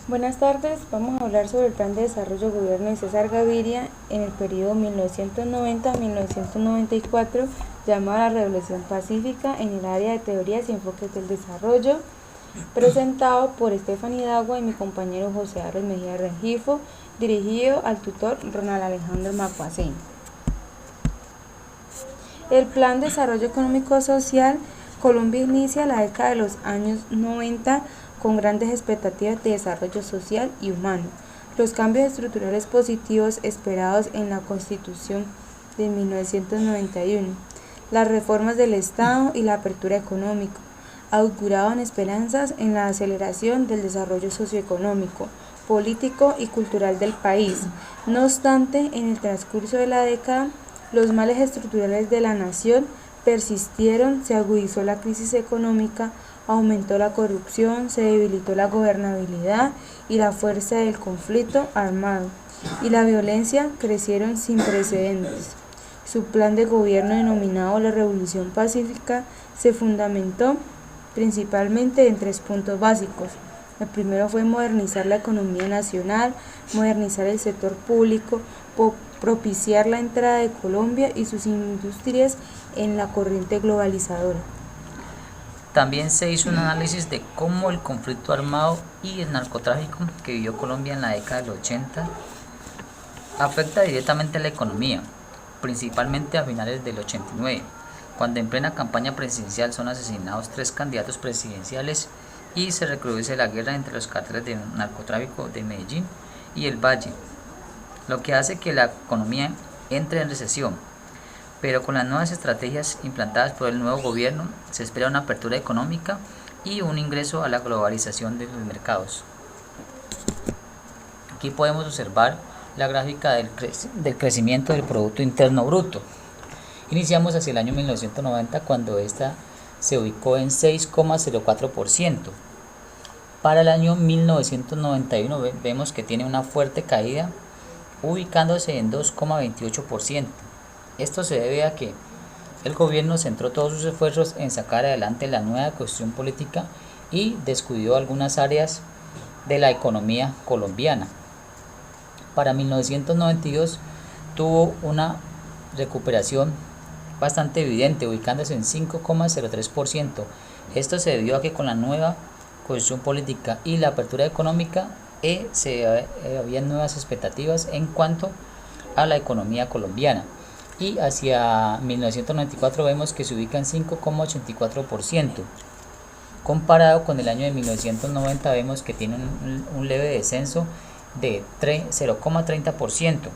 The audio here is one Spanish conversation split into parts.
Buenas tardes, vamos a hablar sobre el Plan de Desarrollo Gobierno de César Gaviria en el periodo 1990-1994, llamado la Revolución Pacífica en el área de teorías y enfoques del desarrollo, presentado por Estefany Dagua y mi compañero José Aros Mejía Rengifo, dirigido al tutor Ronald Alejandro Macuacén. El Plan de Desarrollo Económico Social, Colombia inicia la década de los años 90 con grandes expectativas de desarrollo social y humano. Los cambios estructurales positivos esperados en la Constitución de 1991, las reformas del Estado y la apertura económica, auguraban esperanzas en la aceleración del desarrollo socioeconómico, político y cultural del país. No obstante, en el transcurso de la década, los males estructurales de la nación persistieron, se agudizó la crisis económica, aumentó la corrupción, se debilitó la gobernabilidad y la fuerza del conflicto armado, y la violencia crecieron sin precedentes. Su plan de gobierno, denominado la Revolución Pacífica, se fundamentó principalmente en 3 puntos básicos. El primero fue modernizar la economía nacional, modernizar el sector público, propiciar la entrada de Colombia y sus industrias en la corriente globalizadora. También se hizo un análisis de cómo el conflicto armado y el narcotráfico que vivió Colombia en la década del 80 afecta directamente a la economía, principalmente a finales del 89, cuando en plena campaña presidencial son asesinados 3 candidatos presidenciales y se recrudece la guerra entre los cárteles de narcotráfico de Medellín y el Valle, lo que hace que la economía entre en recesión. Pero con las nuevas estrategias implantadas por el nuevo gobierno se espera una apertura económica y un ingreso a la globalización de los mercados. Aquí podemos observar la gráfica del crecimiento del Producto Interno Bruto. Iniciamos hacia el año 1990 cuando esta se ubicó en 6,04%. Para el año 1991 vemos que tiene una fuerte caída, ubicándose en 2,28%. Esto se debe a que el gobierno centró todos sus esfuerzos en sacar adelante la nueva cuestión política y descuidó algunas áreas de la economía colombiana. Para 1992 tuvo una recuperación bastante evidente, ubicándose en 5,03%. Esto se debió a que con la nueva cuestión política y la apertura económica había nuevas expectativas en cuanto a la economía colombiana. Y hacia 1994 vemos que se ubica en 5,84%. Comparado con el año de 1990 vemos que tiene un leve descenso de 0,30%.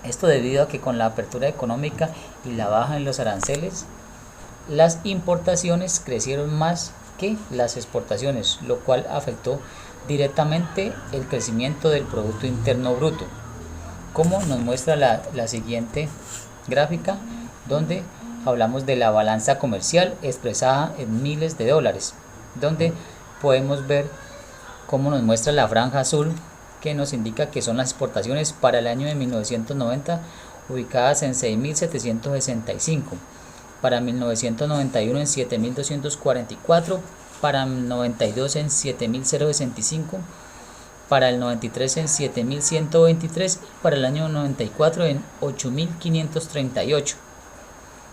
Esto debido a que con la apertura económica y la baja en los aranceles, las importaciones crecieron más que las exportaciones, lo cual afectó directamente el crecimiento del Producto Interno Bruto, como nos muestra la siguiente gráfica, donde hablamos de la balanza comercial expresada en miles de dólares, donde podemos ver cómo nos muestra la franja azul, que nos indica que son las exportaciones para el año de 1990 ubicadas en 6.765, para 1991 en 7.244, para 92 en 7.065, para el 93 en 7.123 y para el año 94 en 8.538.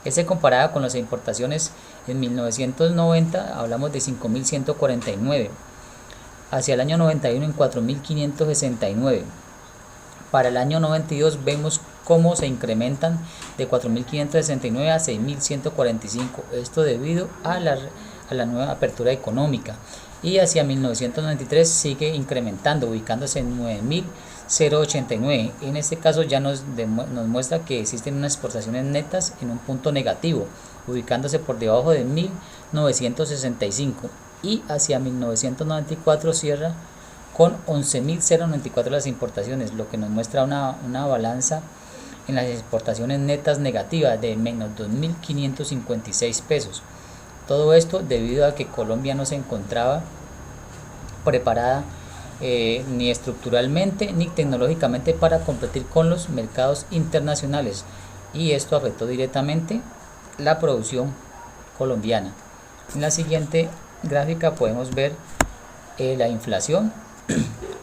Ese comparada con las importaciones en 1990 hablamos de 5.149, hacia el año 91 en 4.569. Para el año 92 vemos cómo se incrementan de 4.569 a 6.145, esto debido a la nueva apertura económica. Y hacia 1993 sigue incrementando, ubicándose en 9.089. En este caso ya nos muestra que existen unas exportaciones netas en un punto negativo, ubicándose por debajo de 1.965. Y hacia 1994 cierra con 11.094 las importaciones, lo que nos muestra una balanza en las exportaciones netas negativas de menos 2.556 pesos. Todo esto debido a que Colombia no se encontraba preparada ni estructuralmente ni tecnológicamente para competir con los mercados internacionales, y esto afectó directamente la producción colombiana. En la siguiente gráfica podemos ver la inflación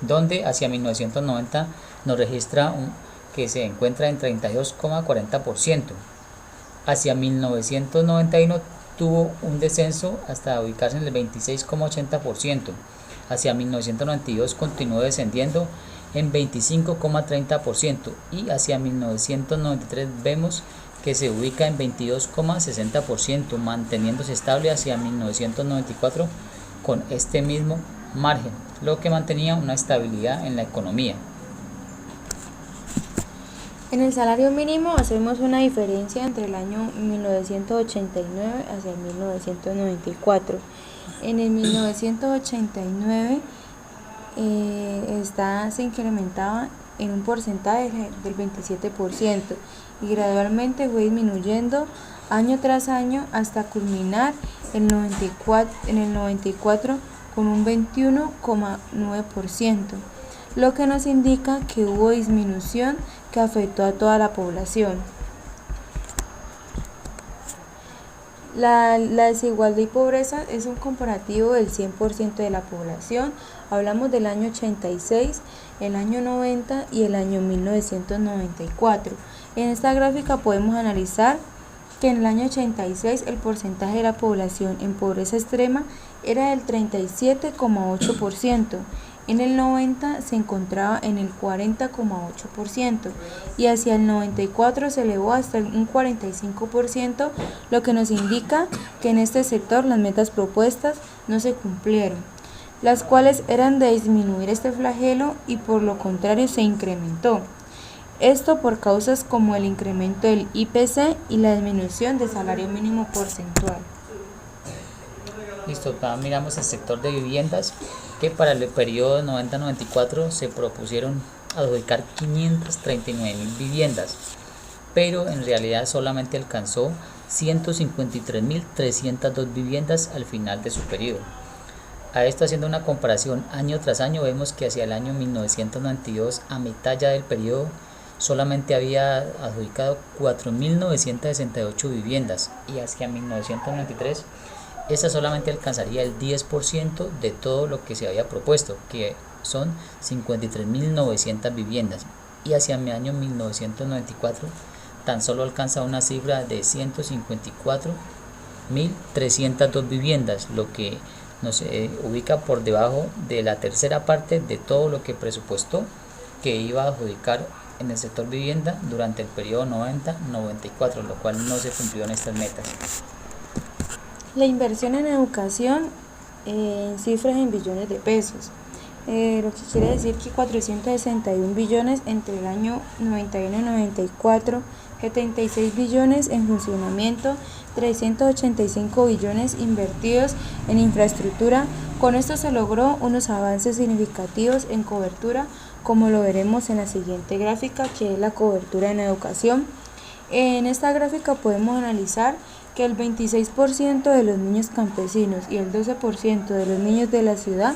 donde hacia 1990 nos registra que se encuentra en 32,40%. Hacia 1991 tuvo un descenso hasta ubicarse en el 26,80%. Hacia 1992 continuó descendiendo en 25,30% y hacia 1993 vemos que se ubica en 22,60%, manteniéndose estable hacia 1994 con este mismo margen, lo que mantenía una estabilidad en la economía. En el salario mínimo hacemos una diferencia entre el año 1989 hacia el 1994. En el 1989 se incrementaba en un porcentaje del 27% y gradualmente fue disminuyendo año tras año hasta culminar en el 94 con un 21,9%, lo que nos indica que hubo disminución que afectó a toda la población. La desigualdad y pobreza es un comparativo del 100% de la población. Hablamos del año 86, el año 90 y el año 1994. En esta gráfica podemos analizar que en el año 86 el porcentaje de la población en pobreza extrema era del 37,8%. En el 90 se encontraba en el 40,8% y hacia el 94 se elevó hasta un 45%, lo que nos indica que en este sector las metas propuestas no se cumplieron, las cuales eran de disminuir este flagelo y por lo contrario se incrementó. Esto por causas como el incremento del IPC y la disminución del salario mínimo porcentual. Listo, miramos el sector de viviendas, que para el periodo 90-94 se propusieron adjudicar 539.000 viviendas, pero en realidad solamente alcanzó 153.302 viviendas al final de su periodo. A esto, haciendo una comparación año tras año, vemos que hacia el año 1992, a mitad ya del periodo, solamente había adjudicado 4.968 viviendas y hacia 1993 esta solamente alcanzaría el 10% de todo lo que se había propuesto, que son 53.900 viviendas, y hacia el año 1994 tan solo alcanza una cifra de 154.302 viviendas, lo que nos ubica por debajo de la tercera parte de todo lo que presupuestó que iba a adjudicar en el sector vivienda durante el periodo 90-94, lo cual no se cumplió en estas metas. La inversión en educación en cifras en billones de pesos, lo que quiere decir que 461 billones entre el año 91 y 94, 76 billones en funcionamiento, 385 billones invertidos en infraestructura. Con esto se logró unos avances significativos en cobertura, como lo veremos en la siguiente gráfica, que es la cobertura en educación. En esta gráfica podemos analizar que el 26% de los niños campesinos y el 12% de los niños de la ciudad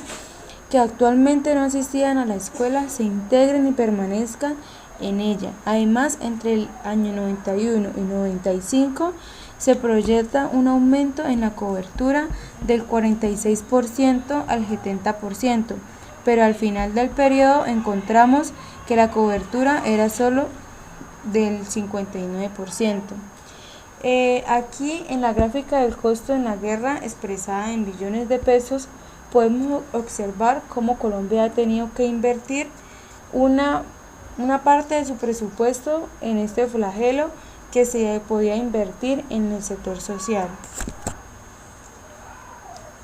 que actualmente no asistían a la escuela se integren y permanezcan en ella. Además, entre el año 91 y 95 se proyecta un aumento en la cobertura del 46% al 70%, pero al final del periodo encontramos que la cobertura era solo del 59%. Aquí en la gráfica del costo en la guerra expresada en billones de pesos podemos observar cómo Colombia ha tenido que invertir una parte de su presupuesto en este flagelo que se podía invertir en el sector social.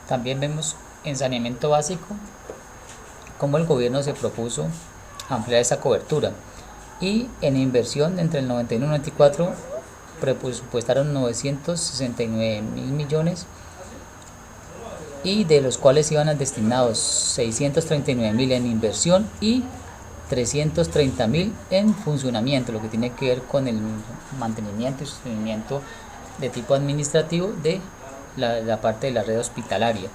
También vemos en saneamiento básico cómo el gobierno se propuso ampliar esa cobertura, y en inversión entre el 91 y 94 presupuestaron 969.000 millones, y de los cuales iban destinados 639.000 en inversión y 330.000 en funcionamiento, lo que tiene que ver con el mantenimiento y sostenimiento de tipo administrativo de la parte de la red hospitalaria.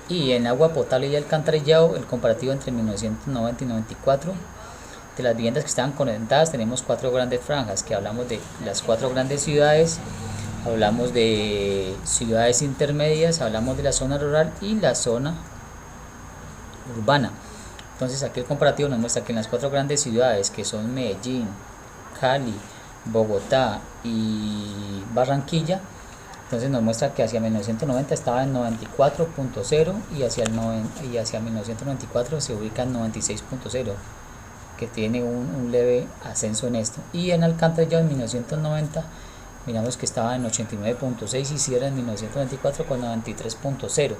Y en agua potable y alcantarillado, el comparativo entre 1990 y 94, de las viviendas que estaban conectadas tenemos 4 grandes franjas, que hablamos de las 4 grandes ciudades, hablamos de ciudades intermedias, hablamos de la zona rural y la zona urbana. Entonces aquí el comparativo nos muestra que en las 4 grandes ciudades, que son Medellín, Cali, Bogotá y Barranquilla, entonces nos muestra que hacia 1990 estaba en 94.0 y hacia 1994 se ubica en 96.0, que tiene un leve ascenso en esto. Y en Alcantarillado en 1990 miramos que estaba en 89.6 y cierra en 1994 con 93.0.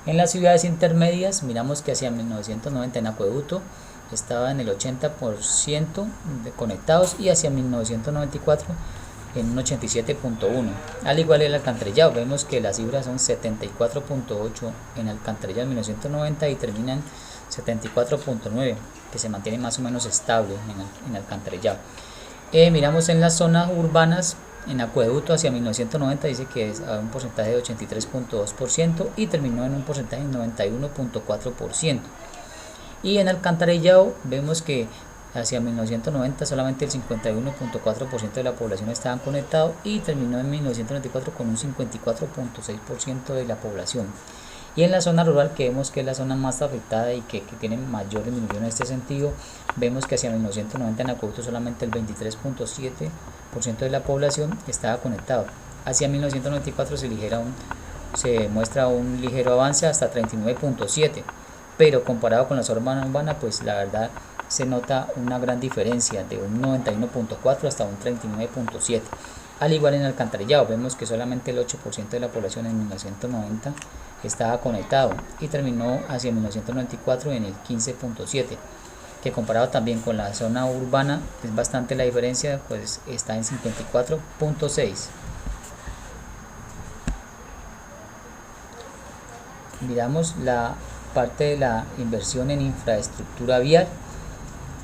En las ciudades intermedias miramos que hacia 1990 en Acueducto estaba en el 80% de conectados y hacia 1994 en un 87.1. Al igual el Alcantarillado, vemos que las cifras son 74.8 en Alcantarillado en 1990 y terminan 74.9, que se mantiene más o menos estable en Alcantarillado. Miramos en las zonas urbanas, en Acueducto hacia 1990 dice que es a un porcentaje de 83.2% y terminó en un porcentaje de 91.4%. Y en Alcantarillado vemos que hacia 1990 solamente el 51.4% de la población estaban conectados y terminó en 1994 con un 54.6% de la población. Y en la zona rural, que vemos que es la zona más afectada y que tiene mayor disminución en este sentido, vemos que hacia 1990 en Acueducto solamente el 23.7% de la población estaba conectado. Hacia 1994 se muestra un ligero avance hasta 39.7%, pero comparado con la zona urbana, pues la verdad se nota una gran diferencia de un 91.4 hasta un 39.7. Al igual en Alcantarillado, vemos que solamente el 8% de la población en 1990 estaba conectado y terminó hacia 1994 en el 15.7, que comparado también con la zona urbana es bastante la diferencia, pues está en 54.6. Miramos la parte de la inversión en infraestructura vial.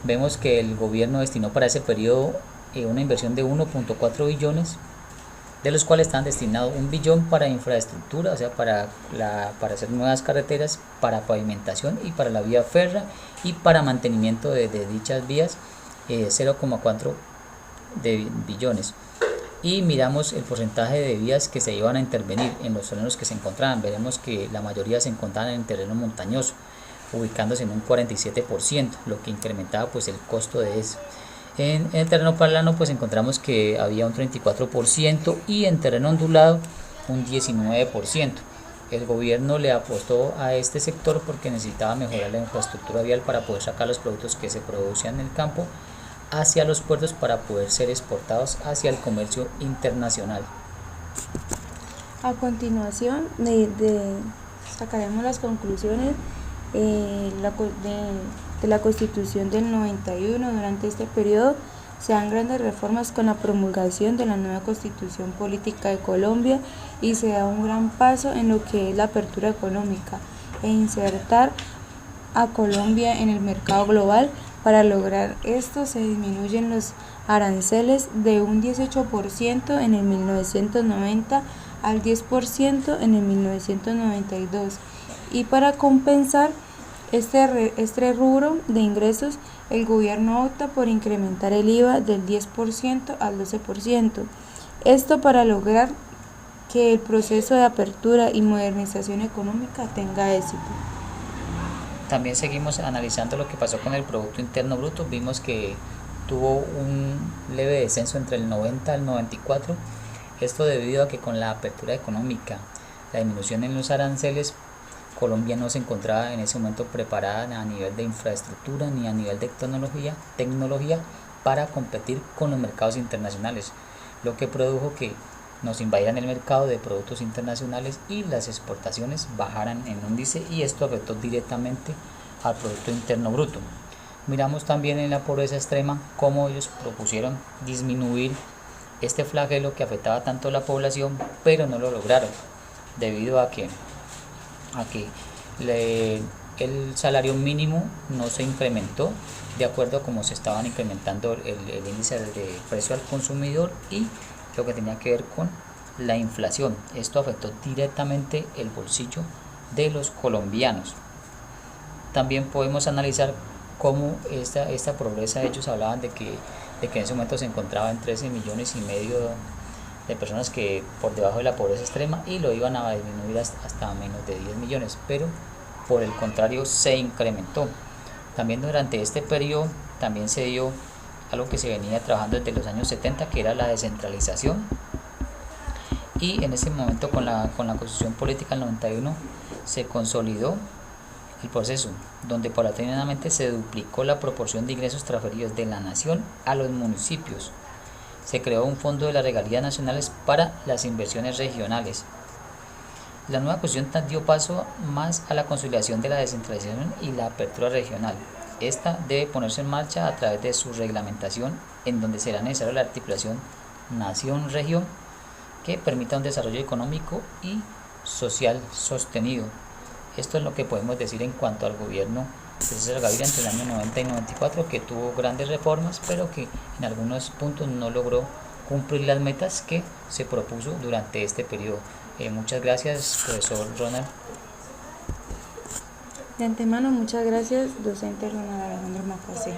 Vemos que el gobierno destinó para ese periodo una inversión de 1.4 billones, de los cuales están destinados 1 billón para infraestructura, o sea, para hacer nuevas carreteras, para pavimentación y para la vía férrea y para mantenimiento de dichas vías, 0.4 de billones. Y miramos el porcentaje de vías que se iban a intervenir en los terrenos que se encontraban. Veremos que la mayoría se encontraban en terreno montañoso, ubicándose en un 47%, lo que incrementaba pues el costo de eso. En el terreno plano pues encontramos que había un 34% y en terreno ondulado un 19%. El gobierno le apostó a este sector porque necesitaba mejorar la infraestructura vial para poder sacar los productos que se producían en el campo hacia los puertos para poder ser exportados hacia el comercio internacional. A continuación sacaremos las conclusiones de la Constitución del 91. Durante este periodo se dan grandes reformas con la promulgación de la nueva Constitución Política de Colombia y se da un gran paso en lo que es la apertura económica e insertar a Colombia en el mercado global. Para lograr esto se disminuyen los aranceles de un 18% en el 1990 al 10% en el 1992, y para compensar este rubro de ingresos, el gobierno opta por incrementar el IVA del 10% al 12%. Esto para lograr que el proceso de apertura y modernización económica tenga éxito. También seguimos analizando lo que pasó con el Producto Interno Bruto. Vimos que tuvo un leve descenso entre el 90 al 94. Esto debido a que con la apertura económica, la disminución en los aranceles, Colombia no se encontraba en ese momento preparada a nivel de infraestructura ni a nivel de tecnología para competir con los mercados internacionales, lo que produjo que nos invadieran el mercado de productos internacionales y las exportaciones bajaran en índice, y esto afectó directamente al Producto Interno Bruto. Miramos también en la pobreza extrema cómo ellos propusieron disminuir este flagelo que afectaba tanto a la población, pero no lo lograron debido a que el salario mínimo no se incrementó de acuerdo a cómo se estaban incrementando el índice de precio al consumidor y lo que tenía que ver con la inflación. Esto afectó directamente el bolsillo de los colombianos. También podemos analizar cómo esta pobreza, ellos hablaban de que en ese momento se encontraba en 13 millones y medio de personas que por debajo de la pobreza extrema, y lo iban a disminuir hasta menos de 10 millones, pero por el contrario se incrementó. También durante este periodo también se dio algo que se venía trabajando desde los años 70, que era la descentralización, y en ese momento con la Constitución Política del 91 se consolidó el proceso, donde paulatinamente se duplicó la proporción de ingresos transferidos de la nación a los municipios. Se creó un fondo de las regalías nacionales para las inversiones regionales. La nueva Constitución dio paso más a la consolidación de la descentralización y la apertura regional. Esta debe ponerse en marcha a través de su reglamentación, en donde será necesaria la articulación nación-región que permita un desarrollo económico y social sostenido. Esto es lo que podemos decir en cuanto al gobierno de César Gaviria entre el año 90 y 94, que tuvo grandes reformas, pero que en algunos puntos no logró cumplir las metas que se propuso durante este periodo. Muchas gracias, profesor Ronald. De antemano, muchas gracias, docente Ronald Alejandro Macasé.